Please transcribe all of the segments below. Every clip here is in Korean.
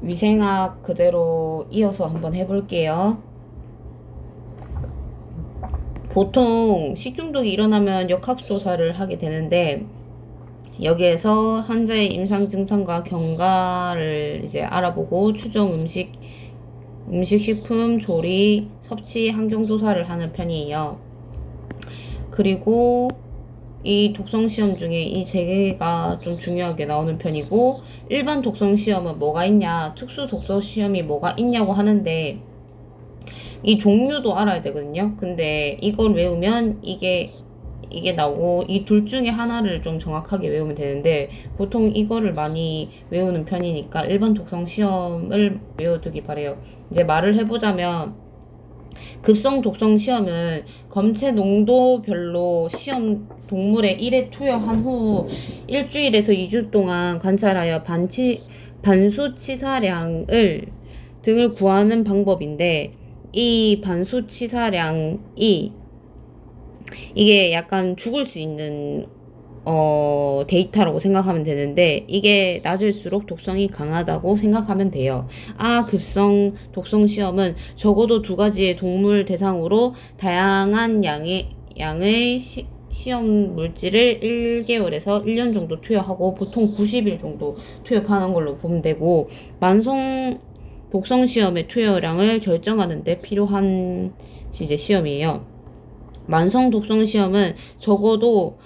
위생학 그대로 이어서 한번 해볼게요. 보통 식중독이 일어나면 역학조사를 하게 되는데 여기에서 환자의 임상 증상과 경과를 이제 알아보고 추정 음식, 식품, 조리, 섭취, 환경 조사를 하는 편이에요. 그리고 이 독성 시험 중에 이 세 개가 좀 중요하게 나오는 편이고, 일반 독성 시험은 뭐가 있냐, 특수 독성 시험이 뭐가 있냐고 하는데 이 종류도 알아야 되거든요. 근데 이걸 외우면 이게 나오고, 이 둘 중에 하나를 좀 정확하게 외우면 되는데 보통 이거를 많이 외우는 편이니까 일반 독성 시험을 외워두기 바래요. 이제 말을 해보자면, 급성 독성 시험은 검체 농도별로 시험 동물의 1회 투여한 후 일주일에서 2주 동안 관찰하여 반수치사량을 등을 구하는 방법인데, 이 반수치사량이 이게 약간 죽을 수 있는 데이터라고 생각하면 되는데, 이게 낮을수록 독성이 강하다고 생각하면 돼요. 급성 독성 시험은 적어도 2가지의 동물 대상으로 다양한 양의 시험 물질을 1개월에서 1년 정도 투여하고 보통 90일 정도 투여하는 걸로 보면 되고, 만성 독성 시험의 투여량을 결정하는 데 필요한 이제 시험이에요. 만성 독성 시험은 적어도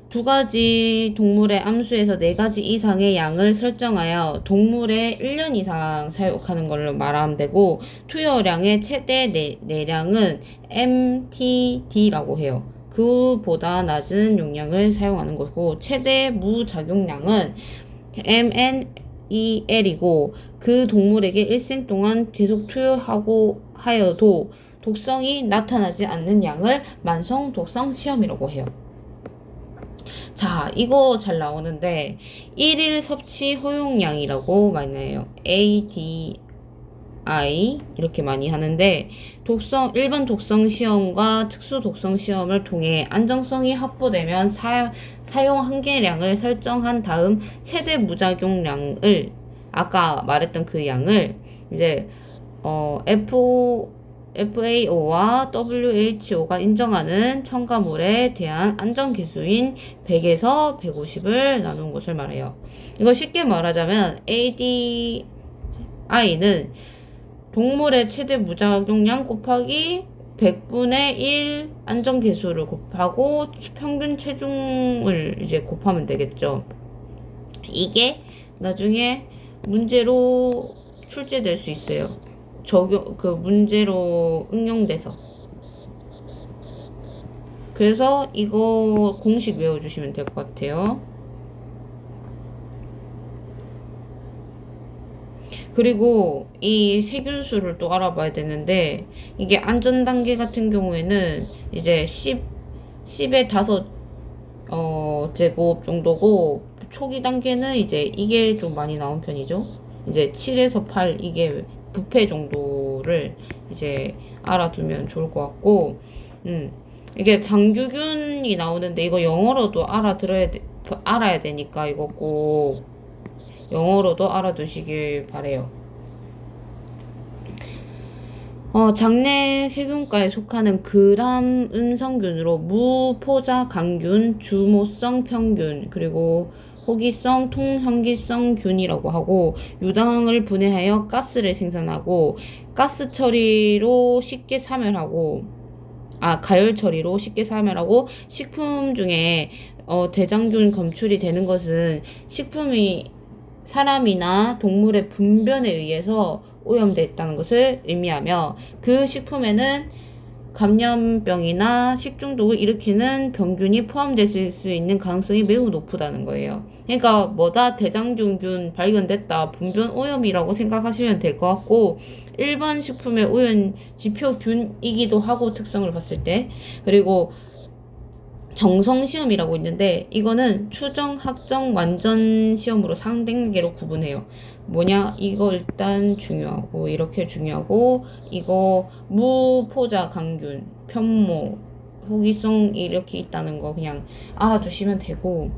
2가지 동물의 암수에서 4가지 이상의 양을 설정하여 동물의 1년 이상 사육하는 걸로 말하면 되고, 투여량의 최대 내량은 MTD라고 해요. 그보다 낮은 용량을 사용하는 거고, 최대 무작용량은 MNEL이고, 그 동물에게 일생 동안 계속 투여하고 하여도 독성이 나타나지 않는 양을 만성 독성 시험이라고 해요. 자, 이거 잘 나오는데 1일 섭취 허용량이라고 많이 나요. ADI 이렇게 많이 하는데, 일반 독성 시험과 특수 독성 시험을 통해 안정성이 확보되면 사용 한계량을 설정한 다음 최대 무작용량을, 아까 말했던 그 양을 이제 FAO와 WHO가 인정하는 첨가물에 대한 안전계수인 100에서 150을 나눈 것을 말해요. 이거 쉽게 말하자면 ADI는 동물의 최대 무작용량 곱하기 100분의 1 안전계수를 곱하고 평균 체중을 이제 곱하면 되겠죠. 이게 나중에 문제로 출제될 수 있어요. 문제로 응용돼서. 그래서 이거 공식 외워주시면 될 것 같아요. 그리고 이 세균수를 또 알아봐야 되는데, 이게 안전 단계 같은 경우에는 이제 10의 5 제곱 정도고, 초기 단계는 이제 이게 좀 많이 나온 편이죠. 이제 7에서 8, 이게 부패 정도를 이제 알아두면 좋을 것 같고, 이게 장규균이 나오는데 이거 영어로도 알아야 되니까 이거 꼭 영어로도 알아두시길 바래요. 장내 세균과에 속하는 그람 음성균으로 무포자 강균, 주모성 평균, 그리고 호기성 통형기성 균이라고 하고, 유당을 분해하여 가스를 생산하고 가스 처리로 쉽게 사멸하고, 가열 처리로 쉽게 사멸하고, 식품 중에 대장균 검출이 되는 것은 식품이 사람이나 동물의 분변에 의해서 오염되어 있다는 것을 의미하며, 그 식품에는 감염병이나 식중독을 일으키는 병균이 포함될 수 있는 가능성이 매우 높다는 거예요. 그러니까 대장균 발견됐다, 분변 오염이라고 생각하시면 될 것 같고, 일반 식품의 오염 지표균이기도 하고, 특성을 봤을 때. 그리고 정성시험이라고 있는데, 이거는 추정, 학정, 완전 시험으로 상단계로 구분해요. 뭐냐, 이거 일단 중요하고, 이렇게 중요하고, 이거 무포자 강균, 편모, 호기성 이렇게 있다는 거 그냥 알아두시면 되고.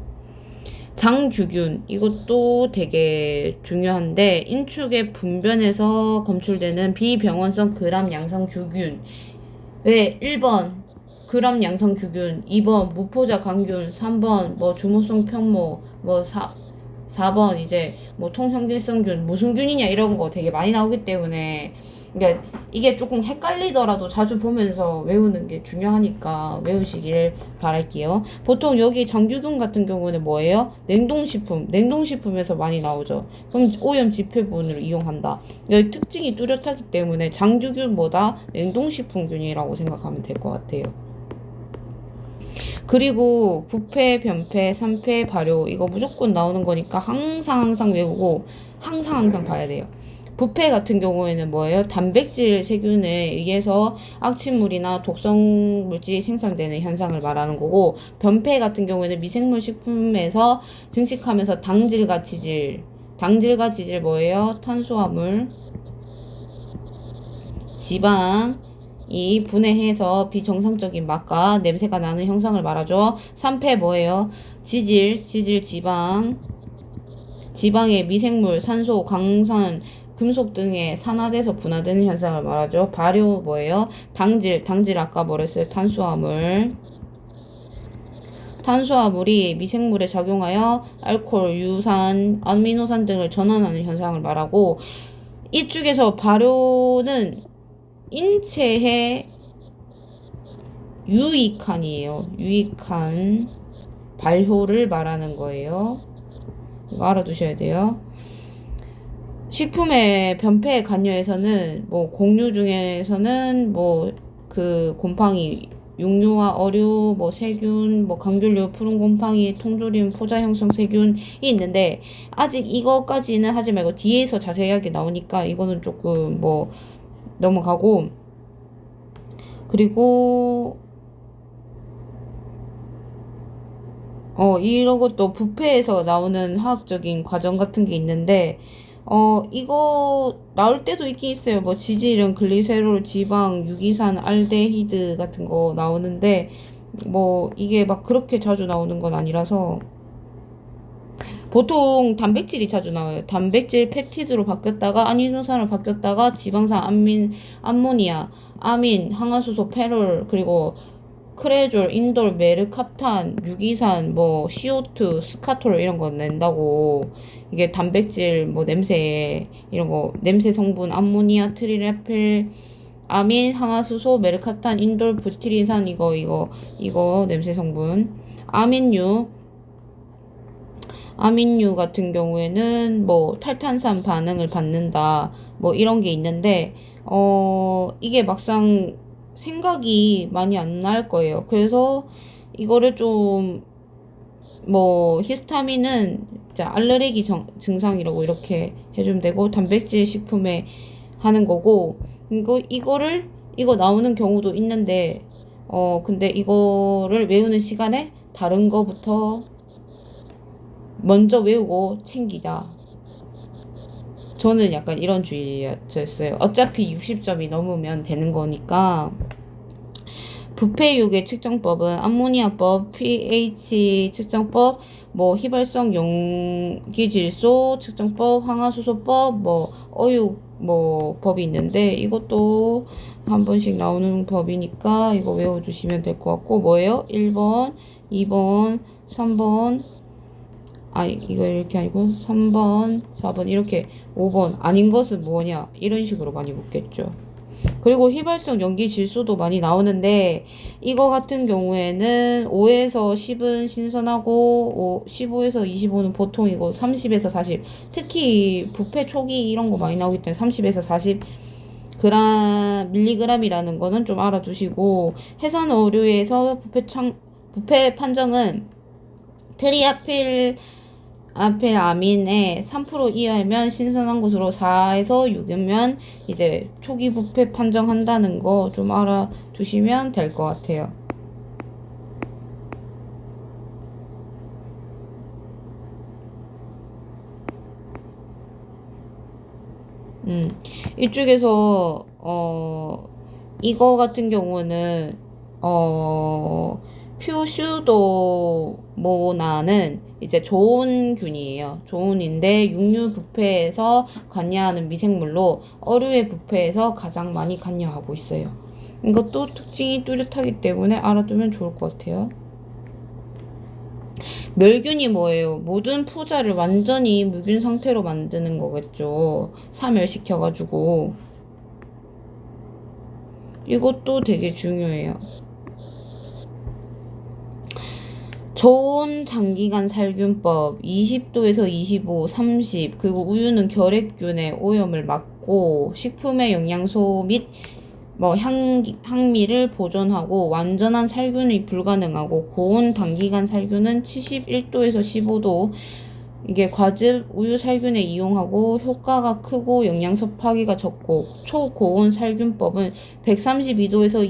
장규균 이것도 되게 중요한데 인축의 분변에서 검출되는 비병원성 그람 양성규균 왜 1번 그람 양성규균 2번 무포자 강균 3번 뭐 주모성 편모 뭐 4번 이제 뭐 통형질성균 무슨 균이냐 이런 거 되게 많이 나오기 때문에 그러니까 이게 조금 헷갈리더라도 자주 보면서 외우는 게 중요하니까 외우시길 바랄게요. 보통 여기 장규균 같은 경우는 뭐예요? 냉동식품, 냉동식품에서 많이 나오죠. 그럼 오염 지폐분을 이용한다. 여기 특징이 뚜렷하기 때문에 장규균보다 냉동식품균이라고 생각하면 될 것 같아요. 그리고 부패, 변패, 산패, 발효 이거 무조건 나오는 거니까 항상 외우고 항상 봐야 돼요. 부패 같은 경우에는 뭐예요? 단백질 세균에 의해서 악취물이나 독성 물질이 생산되는 현상을 말하는 거고, 변패 같은 경우에는 미생물 식품에서 증식하면서 당질과 지질 뭐예요? 탄수화물, 지방 이 분해해서 비정상적인 맛과 냄새가 나는 형상을 말하죠. 산패 뭐예요? 지질 지방의 미생물, 산소, 강산, 금속 등의 산화돼서 분화되는 현상을 말하죠. 발효 뭐예요? 당질 아까 뭐랬어요? 탄수화물이 미생물에 작용하여 알코올, 유산, 아미노산 등을 전환하는 현상을 말하고, 이쪽에서 발효는 인체에 유익한 발효를 말하는 거예요. 이거 알아두셔야 돼요. 식품의 변폐 간여에서는 뭐 곡류 중에서는 뭐 그 곰팡이, 육류와 어류, 뭐 세균, 뭐 감귤류, 푸른 곰팡이, 통조림, 포자 형성 세균이 있는데 아직 이거까지는 하지 말고 뒤에서 자세하게 나오니까 이거는 조금 뭐 넘어가고, 그리고 이런 것도 부패에서 나오는 화학적인 과정 같은 게 있는데 이거 나올 때도 있긴 있어요. 뭐 지질은 글리세롤, 지방, 유기산, 알데히드 같은 거 나오는데 뭐 이게 막 그렇게 자주 나오는 건 아니라서 보통 단백질이 자주 나와요. 단백질 펩티드로 바뀌었다가 아미노산으로 바뀌었다가 지방산, 암모니아, 아민, 항화수소, 페롤, 그리고 크레졸, 인돌, 메르캅탄, 유기산, 뭐 CO2, 스카톨 이런 거 낸다고. 이게 단백질 뭐 냄새 이런 거 냄새 성분 암모니아, 트리레필, 아민, 항화수소, 메르캅탄, 인돌, 부티린산 이거 냄새 성분. 아민유 같은 경우에는 뭐 탈탄산 반응을 받는다 뭐 이런 게 있는데 이게 막상 생각이 많이 안 날 거예요. 그래서 이거를 좀 뭐 히스타민은 알레르기 증상이라고 이렇게 해주면 되고, 단백질 식품에 하는 거고, 이거 나오는 경우도 있는데 근데 이거를 외우는 시간에 다른 거부터 먼저 외우고 챙기자. 저는 약간 이런 주의였어요. 어차피 60점이 넘으면 되는 거니까. 부패육의 측정법은 암모니아법, pH 측정법, 뭐 휘발성 용기질소 측정법, 황화수소법, 뭐 어육 뭐 법이 있는데 이것도 한 번씩 나오는 법이니까 이거 외워주시면 될 것 같고, 뭐예요? 1번, 2번, 3번, 이거 이렇게 아니고 3번, 4번 이렇게 5번 아닌 것은 뭐냐 이런 식으로 많이 묻겠죠. 그리고 휘발성 연기 질소도 많이 나오는데 이거 같은 경우에는 5에서 10은 신선하고 15에서 25는 보통이고 30에서 40, 특히 부패 초기 이런 거 많이 나오기 때문에 30에서 40 밀리그램이라는 거는 좀 알아두시고, 해산 어류에서 부패 판정은 트리아필 아민에 3% 이하면 신선한 것으로 4에서 6이면 이제 초기 부패 판정한다는 거 좀 알아두시면 될 것 같아요. 이쪽에서 이거 같은 경우는 표슈도모나는 이제 좋은 균이에요. 좋은인데 육류 부패에서 관여하는 미생물로 어류의 부패에서 가장 많이 관여하고 있어요. 이것도 특징이 뚜렷하기 때문에 알아두면 좋을 것 같아요. 멸균이 뭐예요? 모든 포자를 완전히 무균 상태로 만드는 거겠죠. 사멸시켜가지고. 이것도 되게 중요해요. 저온 장기간 살균법 20도에서 25, 30 그리고 우유는 결핵균의 오염을 막고 식품의 영양소 및 향미를 보존하고 완전한 살균이 불가능하고 고온 단기간 살균은 71도에서 15도 이게 과즙 우유 살균에 이용하고 효과가 크고 영양소 파기가 적고 초고온 살균법은 132도에서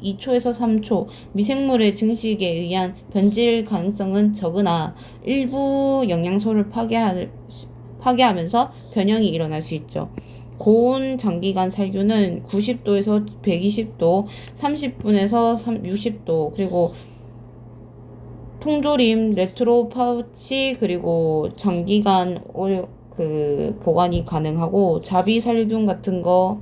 2초에서 3초 미생물의 증식에 의한 변질 가능성은 적으나 일부 영양소를 파괴하면서 변형이 일어날 수 있죠. 고온 장기간 살균은 90도에서 120도, 30분에서 60도, 그리고 통조림, 레트로 파우치, 그리고 장기간 보관이 가능하고 자비 살균 같은 거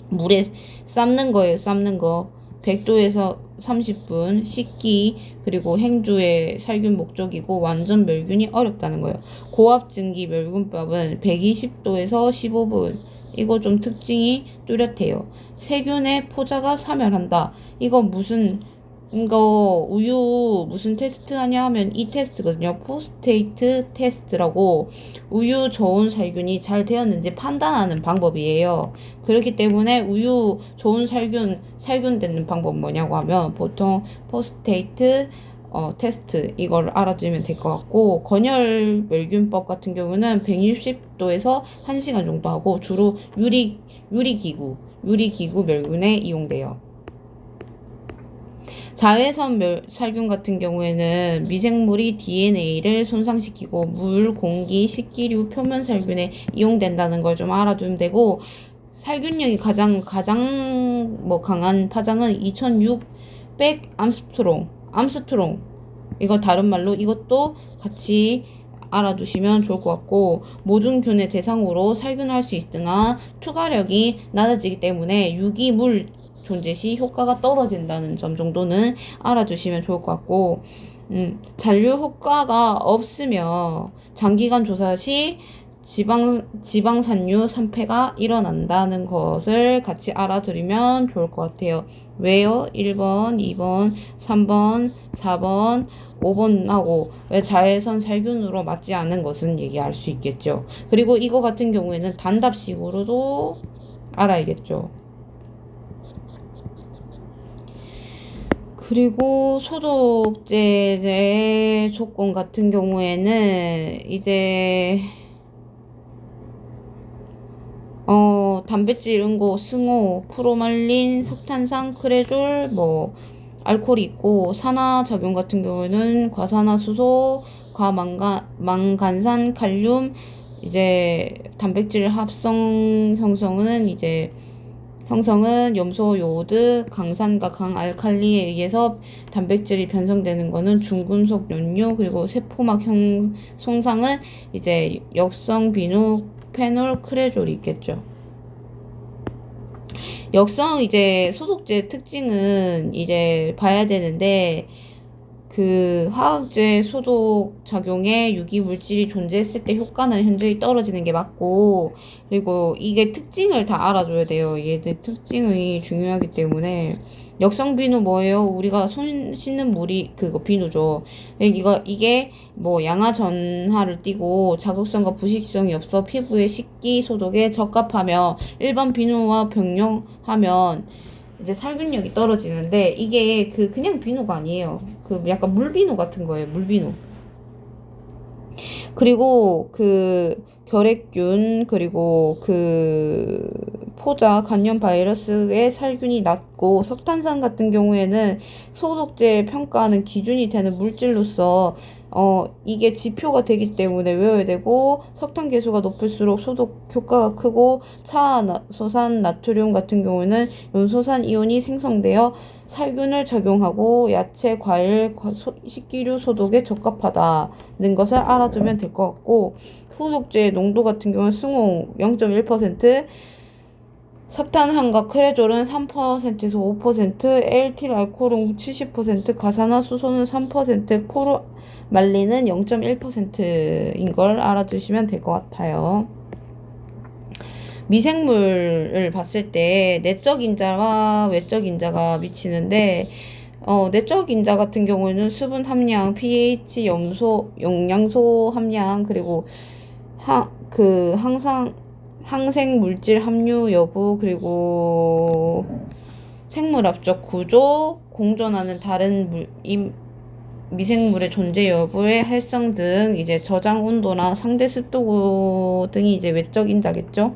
물에 삶는 거예요. 삶는 거 100도에서 30분 식기 그리고 행주의 살균 목적이고 완전 멸균이 어렵다는 거예요. 고압 증기 멸균법은 120도에서 15분 이거 좀 특징이 뚜렷해요. 세균의 포자가 사멸한다. 이거 우유 무슨 테스트 하냐 하면 이 테스트거든요. 포스테이트 테스트라고 우유 저온 살균이 잘 되었는지 판단하는 방법이에요. 그렇기 때문에 우유 저온 살균되는 방법 뭐냐고 하면 보통 포스테이트 테스트 이걸 알아두면 될 것 같고 건열 멸균법 같은 경우는 160도에서 1시간 정도 하고 주로 유리기구 멸균에 이용돼요. 자외선 살균 같은 경우에는 미생물이 DNA를 손상시키고 물, 공기, 식기류, 표면 살균에 이용된다는 걸 좀 알아두면 되고 살균력이 가장 강한 파장은 2600 암스트롱 이거 다른 말로 이것도 같이 알아두시면 좋을 것 같고 모든 균의 대상으로 살균할 수 있으나 투과력이 낮아지기 때문에 유기물 존재 시 효과가 떨어진다는 점 정도는 알아두시면 좋을 것 같고 잔류 효과가 없으며 장기간 조사 시 지방산류 산패가 일어난다는 것을 같이 알아두면 좋을 것 같아요. 왜요? 1번, 2번, 3번, 4번, 5번하고 왜 자외선 살균으로 맞지 않은 것은 얘기할 수 있겠죠. 그리고 이거 같은 경우에는 단답식으로도 알아야겠죠. 그리고 소독제의 조건 같은 경우에는 이제 단백질 이런 거 승호, 프로말린, 석탄산, 크레졸 알코올이 있고 산화작용 같은 경우에는 과산화수소, 과망간산, 칼륨 이제 단백질 합성 형성은 염소, 요오드, 강산과 강알칼리에 의해서 단백질이 변성되는 거는 중금속 연료 그리고 세포막 손상은 이제 역성 비누 페놀 크레졸이 있겠죠. 역성 소속제 특징은 봐야 되는데 그 화학제 소독 작용에 유기 물질이 존재했을 때 효과는 현저히 떨어지는 게 맞고 그리고 이게 특징을 다 알아줘야 돼요. 얘들 특징이 중요하기 때문에 역성 비누 뭐예요? 우리가 손 씻는 물이 그거 비누죠. 이게 양화 전하를 띠고 자극성과 부식성이 없어 피부의 식기 소독에 적합하며 일반 비누와 병용하면 살균력이 떨어지는데 이게 그냥 비누가 아니에요. 약간 물비누 같은 거예요. 물비누. 그리고 결핵균 그리고 포자 간염 바이러스의 살균이 낮고 석탄산 같은 경우에는 소독제 평가하는 기준이 되는 물질로서 이게 지표가 되기 때문에 외워야 되고, 석탄 계수가 높을수록 소독 효과가 크고, 차소산 나트륨 같은 경우는 연소산 이온이 생성되어 살균을 작용하고 야채, 과일, 식기류 소독에 적합하다는 것을 알아두면 될 것 같고, 후속제 농도 같은 경우는 승호 0.1%, 석탄환과 크레졸은 3%에서 5%, 에일틸 알코올은 70%, 가산화수소는 3%, 포르말린은 0.1%인 걸 알아두시면 될 것 같아요. 미생물을 봤을 때 내적 인자와 외적 인자가 미치는데, 내적 인자 같은 경우에는 수분 함량, pH, 염소, 영양소 함량, 그리고 항생 물질 함유 여부, 그리고 생물학적 구조, 공존하는 다른 미생물의 존재 여부의 활성 등 이제 저장 온도나 상대 습도 등이 이제 외적 인자겠죠.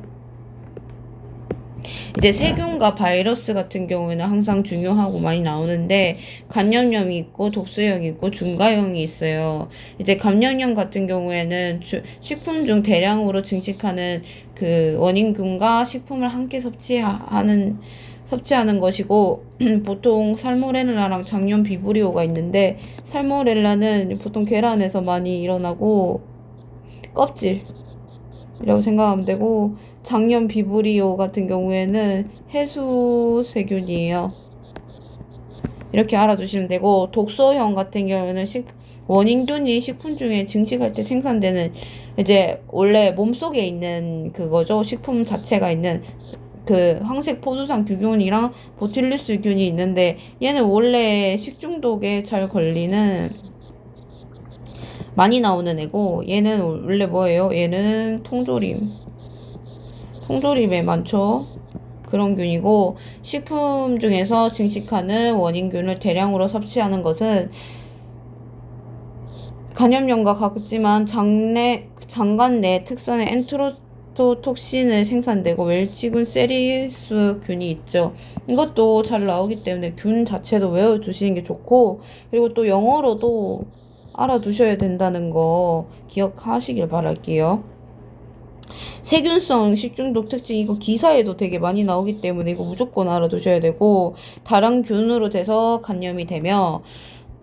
이제 세균과 바이러스 같은 경우에는 항상 중요하고 많이 나오는데, 감염염이 있고 독소형이 있고 중과형이 있어요. 이제 감염염 같은 경우에는 식품 중 대량으로 증식하는 그 원인균과 식품을 함께 섭취하는 것이고, 보통 살모넬라랑 장염 비브리오가 있는데, 살모넬라는 보통 계란에서 많이 일어나고 껍질이라고 생각하면 되고, 장염 비브리오 같은 경우에는 해수 세균이에요. 이렇게 알아두시면 되고, 독소형 같은 경우에는 원인균이 식품 중에 증식할 때 생산되는, 이제 원래 몸속에 있는 그거죠. 식품 자체가 있는 그 황색 포도당 규균이랑 보틸루스균이 있는데, 얘는 원래 식중독에 잘 걸리는 많이 나오는 애고, 얘는 원래 뭐예요? 얘는 통조림에 많죠. 그런 균이고, 식품 중에서 증식하는 원인균을 대량으로 섭취하는 것은 간염염과 같지만 장관 내 특선의 엔테로톡신을 생산되고, 웰치균, 세리수균이 있죠. 이것도 잘 나오기 때문에 균 자체도 외워두시는 게 좋고, 그리고 또 영어로도 알아두셔야 된다는 거 기억하시길 바랄게요. 세균성 식중독 특징, 이거 기사에도 되게 많이 나오기 때문에 이거 무조건 알아두셔야 되고, 다량균으로 돼서 감염이 되며,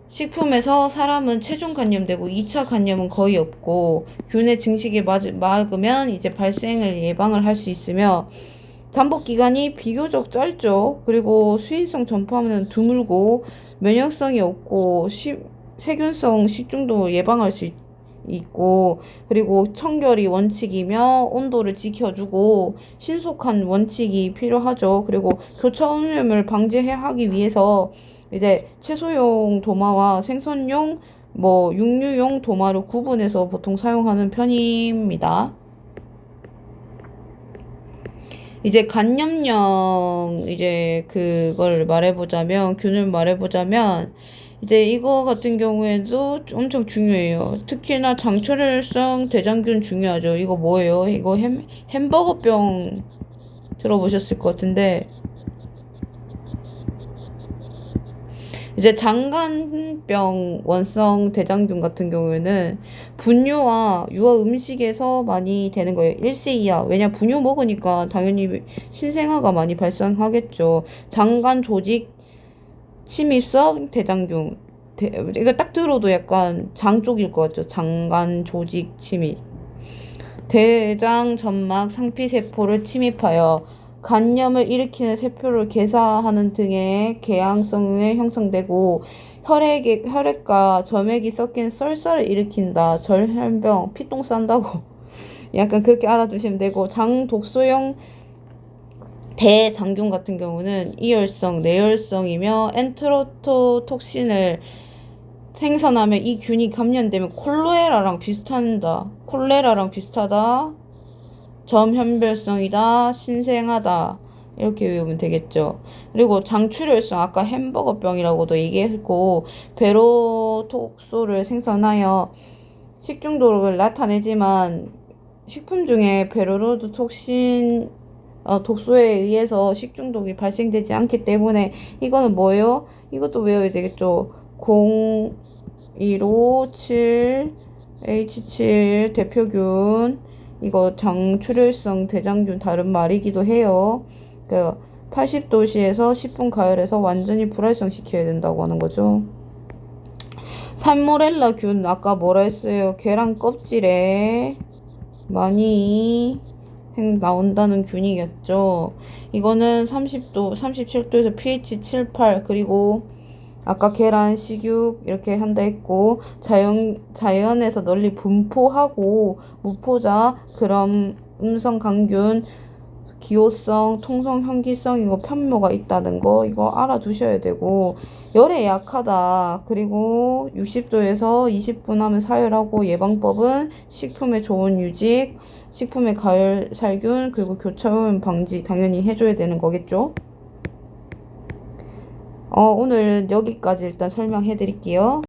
식품에서 사람은 최종 감염되고 2차 감염은 거의 없고, 균의 증식에 막으면 이제 발생을 예방을 할 수 있으며, 잠복 기간이 비교적 짧죠. 그리고 수인성 전파는 드물고, 면역성이 없고, 세균성 식중독을 예방할 수 있고, 그리고 청결이 원칙이며 온도를 지켜주고 신속한 원칙이 필요하죠. 그리고 교차 오염을 방지하기 위해서 이제 채소용 도마와 생선용 육류용 도마를 구분해서 보통 사용하는 편입니다. 이제 간염령 이제 그걸 말해보자면, 균을 말해보자면, 이제 이거 같은 경우에도 엄청 중요해요. 특히나 장철혈성 대장균 중요하죠. 이거 뭐예요? 이거 햄버거병 들어보셨을 것 같은데, 이제 장간병 원성 대장균 같은 경우에는 분유와 유아 음식에서 많이 되는 거예요. 1세 이하. 왜냐, 분유 먹으니까 당연히 신생아가 많이 발생하겠죠. 장간 조직 침입성 대장균. 이거 딱 들어도 약간 장 쪽일 것 같죠. 장간 조직 침입. 대장 점막 상피세포를 침입하여 간염을 일으키는 세포를 개사하는 등의 궤양성에 형성되고, 혈액과 점액이 섞인 썰썰을 일으킨다. 절혈병, 피똥 싼다고 약간 그렇게 알아두시면 되고, 장독소형 대장균 같은 경우는 이열성, 내열성이며 엔테로톡신을 생산하면 이 균이 감염되면 콜레라랑 비슷하다. 점현별성이다. 신생하다. 이렇게 외우면 되겠죠. 그리고 장출혈성, 아까 햄버거병이라고도 얘기했고, 베로톡소를 생산하여 식중독을 나타내지만, 식품 중에 베로로톡신 독소에 의해서 식중독이 발생되지 않기 때문에, 이거는 뭐예요? 이것도 외워야 되겠죠. 157 H7 대표균, 이거 장출혈성 대장균 다른 말이기도 해요. 그 80도씨에서 10분 가열해서 완전히 불활성시켜야 된다고 하는 거죠. 살모넬라균 아까 뭐라 했어요? 계란 껍질에 많이 나온다는 균이겠죠. 이거는 30도, 37도에서 pH 7, 8, 그리고 아까 계란, 식육 이렇게 한다 했고, 자연에서 널리 분포하고 무포자, 그럼 음성 강균, 기호성, 통성, 현기성, 이거 편모가 있다는 거 이거 알아두셔야 되고, 열에 약하다. 그리고 60도에서 20분 하면 사열하고, 예방법은 식품의 좋은 유직, 식품의 가열 살균, 그리고 교차오염 방지 당연히 해줘야 되는 거겠죠. 오늘 여기까지 일단 설명해 드릴게요.